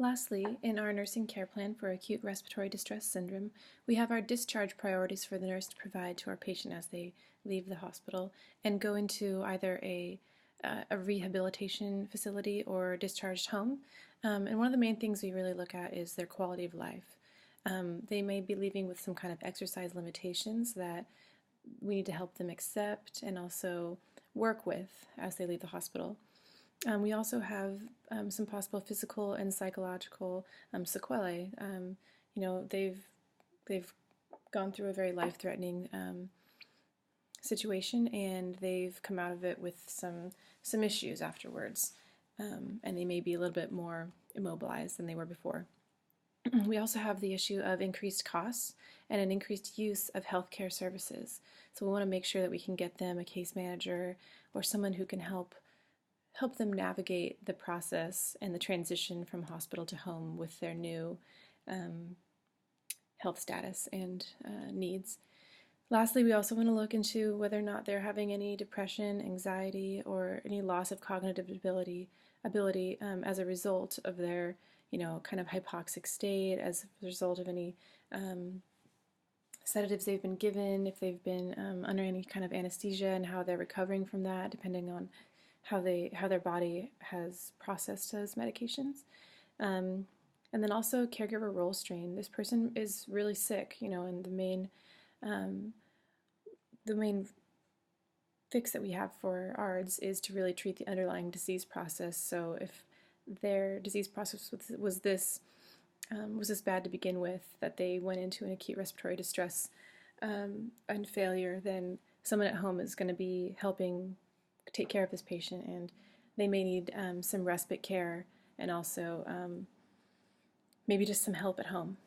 Lastly, in our nursing care plan for acute respiratory distress syndrome, we have our discharge priorities for the nurse to provide to our patient as they leave the hospital and go into either a rehabilitation facility or discharged home. And one of the main things we really look at is their quality of life. They may be leaving with some kind of exercise limitations that we need to help them accept and also work with as they leave the hospital. We also have some possible physical and psychological sequelae. They've gone through a very life-threatening situation, and they've come out of it with some issues afterwards, and they may be a little bit more immobilized than they were before. We also have the issue of increased costs and an increased use of healthcare services. So we want to make sure that we can get them a case manager or someone who can help them navigate the process and the transition from hospital to home with their new health status and needs. Lastly, we also want to look into whether or not they're having any depression, anxiety, or any loss of cognitive ability as a result of their, kind of hypoxic state, as a result of any sedatives they've been given, if they've been under any kind of anesthesia, and how they're recovering from that, depending on how their body has processed those medications. And then also caregiver role strain. This person is really sick, and the main fix that we have for Ards is to really treat the underlying disease process. So if their disease process was this bad to begin with, that they went into an acute respiratory distress and failure, then someone at home is going to be helping take care of this patient, and they may need some respite care and also maybe just some help at home.